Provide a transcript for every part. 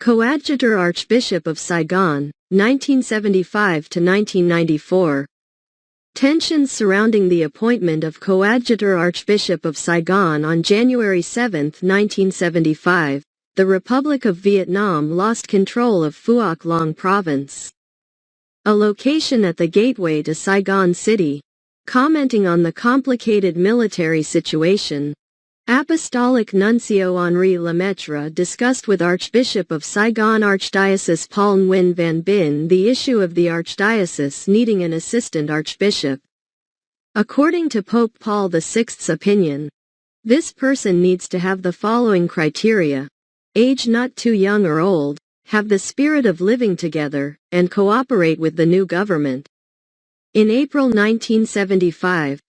Coadjutor Archbishop of Saigon, 1975 to 1994. Tensions surrounding the appointment of Coadjutor Archbishop of Saigon on January 7, 1975, the Republic of Vietnam lost control of Phuoc Long Province, a location at the gateway to Saigon City. Commenting on the complicated military situation, Apostolic Nuncio Henri Lemaitre discussed with Archbishop of Saigon Archdiocese Paul Nguyen Van Binh the issue of the archdiocese needing an assistant archbishop. According to Pope Paul VI's opinion, this person needs to have the following criteria: age not too young or old, have the spirit of living together, and cooperate with the new government. In April 1975,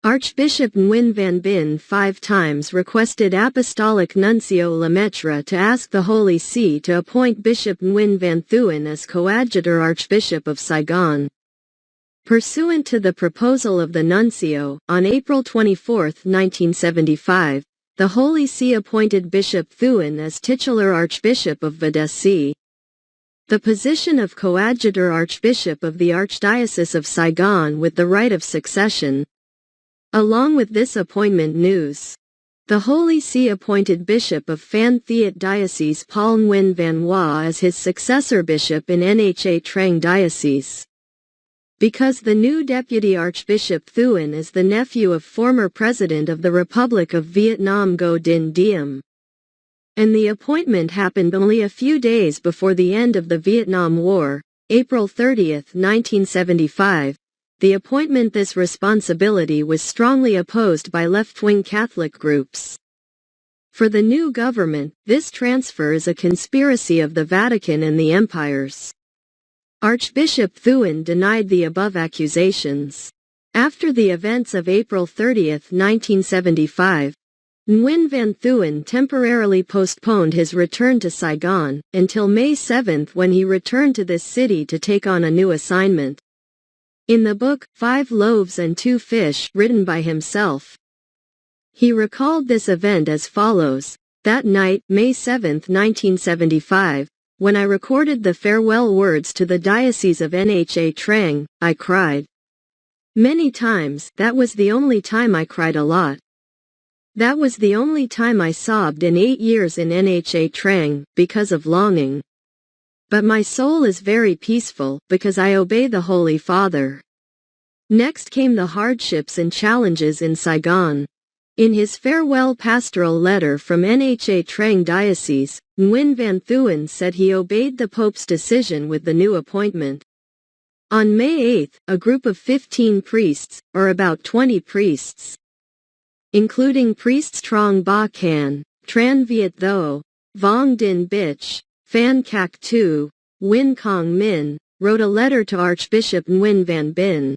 Archbishop Nguyen Van Binh 5 times requested Apostolic Nuncio Lemaitre to ask the Holy See to appoint Bishop Nguyen Van Thuan as Coadjutor Archbishop of Saigon. Pursuant to the proposal of the Nuncio, on April 24, 1975, the Holy See appointed Bishop Thuan as titular Archbishop of Vadesi. The position of Coadjutor Archbishop of the Archdiocese of Saigon with the right of succession. Along with this appointment news, the Holy See appointed Bishop of Phan Thiet Diocese Paul Nguyen Van Hoa as his successor bishop in Nha Trang Diocese. Because the new Deputy Archbishop Thuan is the nephew of former President of the Republic of Vietnam Ngo Dinh Diem, and the appointment happened only a few days before the end of the Vietnam War, April 30, 1975, this responsibility was strongly opposed by left-wing Catholic groups. For the new government, this transfer is a conspiracy of the Vatican and the empires. Archbishop Thuan denied the above accusations. After the events of April 30, 1975, Nguyen Van Thuan temporarily postponed his return to Saigon until May 7 when he returned to this city to take on a new assignment. In the book, 5 Loaves and 2 Fish, written by himself, he recalled this event as follows: that night, May 7, 1975, when I recorded the farewell words to the Diocese of Nha Trang, I cried. Many times. That was the only time I cried a lot. That was the only time I sobbed in 8 years in Nha Trang, because of longing. But my soul is very peaceful, because I obey the Holy Father. Next came the hardships and challenges in Saigon. In his farewell pastoral letter from Nha Trang Diocese, Nguyen Van Thuan said he obeyed the Pope's decision with the new appointment. On May 8, a group of 15 priests, or about 20 priests, including priests Trong Ba Can, Tran Viet Tho, Vong Din Bich, Phan Cac Tu, Win Cong Min, wrote a letter to Archbishop Nguyen Van Binh,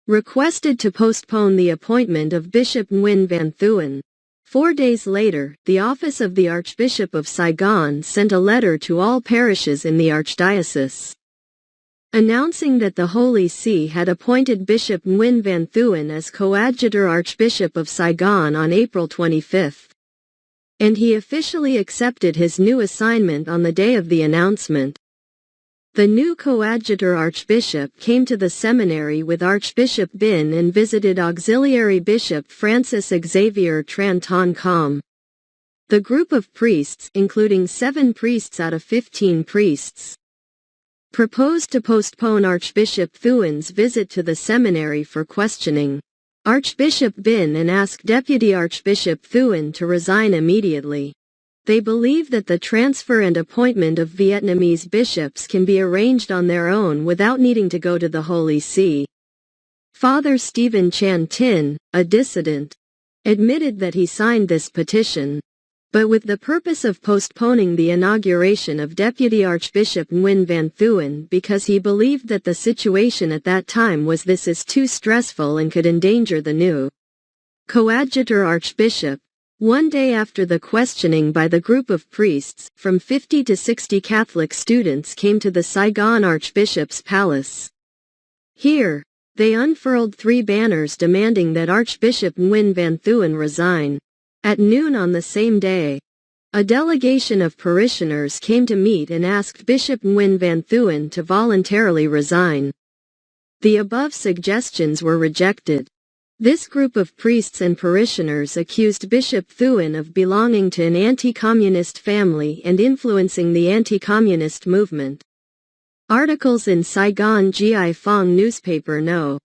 requested to postpone the appointment of Bishop Nguyen Van Thuan. 4 days later, the office of the Archbishop of Saigon sent a letter to all parishes in the Archdiocese, announcing that the Holy See had appointed Bishop Nguyen Van Thuan as Coadjutor Archbishop of Saigon on April 25. And he officially accepted his new assignment on the day of the announcement. The new Coadjutor Archbishop came to the seminary with Archbishop Bin and visited Auxiliary Bishop Francis Xavier Tran Ton Com. The group of priests, including 7 priests out of 15 priests, proposed to postpone Archbishop Thuan's visit to the seminary for questioning Archbishop Bin and asked Deputy Archbishop Thuan to resign immediately. They believe that the transfer and appointment of Vietnamese bishops can be arranged on their own without needing to go to the Holy See. Father Stephen Chan Tin, a dissident, admitted that he signed this petition, but with the purpose of postponing the inauguration of Deputy Archbishop Nguyen Van Thuan because he believed that the situation at that time was too stressful and could endanger the new Coadjutor Archbishop. One day after the questioning by the group of priests, from 50 to 60 Catholic students came to the Saigon Archbishop's palace. Here, they unfurled 3 banners demanding that Archbishop Nguyen Van Thuan resign. At noon on the same day, a delegation of parishioners came to meet and asked Bishop Nguyen Van Thuan to voluntarily resign. The above suggestions were rejected. This group of priests and parishioners accused Bishop Thuan of belonging to an anti-communist family and influencing the anti-communist movement. Articles in Saigon Gi Phong newspaper No.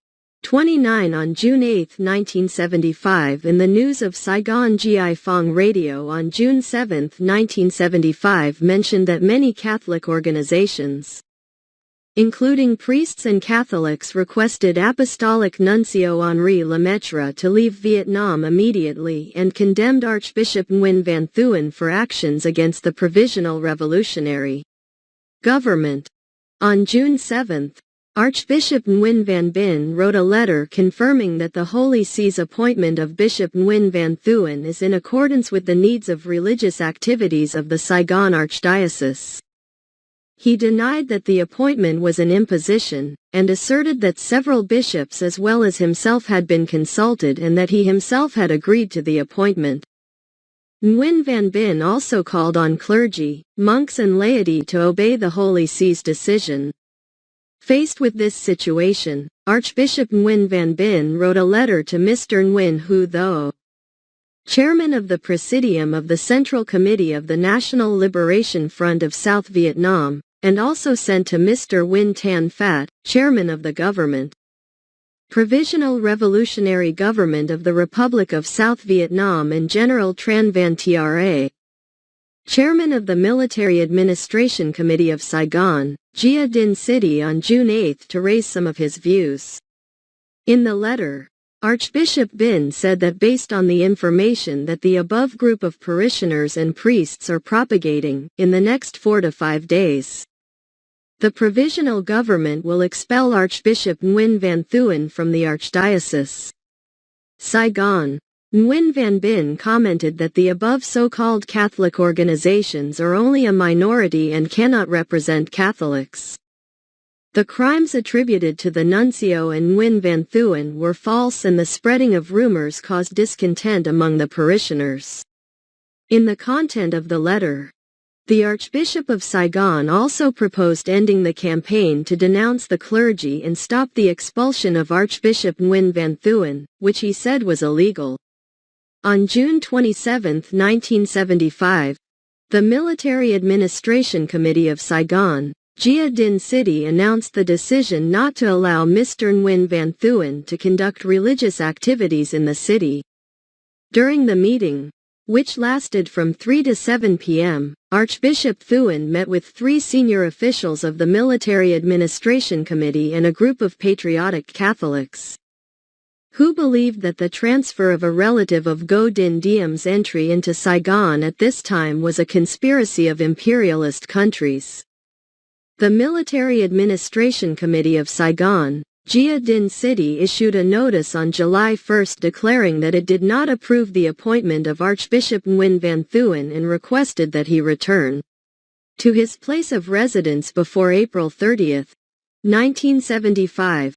29 on June 8, 1975 and the News of Saigon Gi Phong Radio on June 7, 1975 mentioned that many Catholic organizations, including priests and Catholics, requested Apostolic Nuncio Henri Lemaitre to leave Vietnam immediately and condemned Archbishop Nguyen Van Thuan for actions against the Provisional Revolutionary government. On June 7, Archbishop Nguyen Van Binh wrote a letter confirming that the Holy See's appointment of Bishop Nguyen Van Thuan is in accordance with the needs of religious activities of the Saigon Archdiocese. He denied that the appointment was an imposition, and asserted that several bishops as well as himself had been consulted and that he himself had agreed to the appointment. Nguyen Van Binh also called on clergy, monks and laity to obey the Holy See's decision. Faced with this situation, Archbishop Nguyen Van Binh wrote a letter to Mr. Nguyen Hu Tho, chairman of the Presidium of the Central Committee of the National Liberation Front of South Vietnam, and also sent to Mr. Nguyen Tan Phat, chairman of the government, Provisional Revolutionary Government of the Republic of South Vietnam, and General Tran Van Tra, chairman of the Military Administration Committee of Saigon, Gia Dinh City on June 8 to raise some of his views. In the letter, Archbishop Binh said that based on the information that the above group of parishioners and priests are propagating, in the next 4 to 5 days, the provisional government will expel Archbishop Nguyen Van Thuan from the archdiocese. Saigon. Nguyen Van Binh commented that the above so-called Catholic organizations are only a minority and cannot represent Catholics. The crimes attributed to the nuncio and Nguyen Van Thuan were false, and the spreading of rumors caused discontent among the parishioners. In the content of the letter, the Archbishop of Saigon also proposed ending the campaign to denounce the clergy and stop the expulsion of Archbishop Nguyen Van Thuan, which he said was illegal. On June 27, 1975, the Military Administration Committee of Saigon, Gia Dinh City, announced the decision not to allow Mr. Nguyen Van Thuan to conduct religious activities in the city. During the meeting, which lasted from 3 to 7 p.m., Archbishop Thuan met with 3 senior officials of the Military Administration Committee and a group of patriotic Catholics, who believed that the transfer of a relative of Ngo Dinh Diem's entry into Saigon at this time was a conspiracy of imperialist countries. The Military Administration Committee of Saigon, Gia Dinh City, issued a notice on July 1 declaring that it did not approve the appointment of Archbishop Nguyen Van Thuan and requested that he return to his place of residence before April 30, 1975.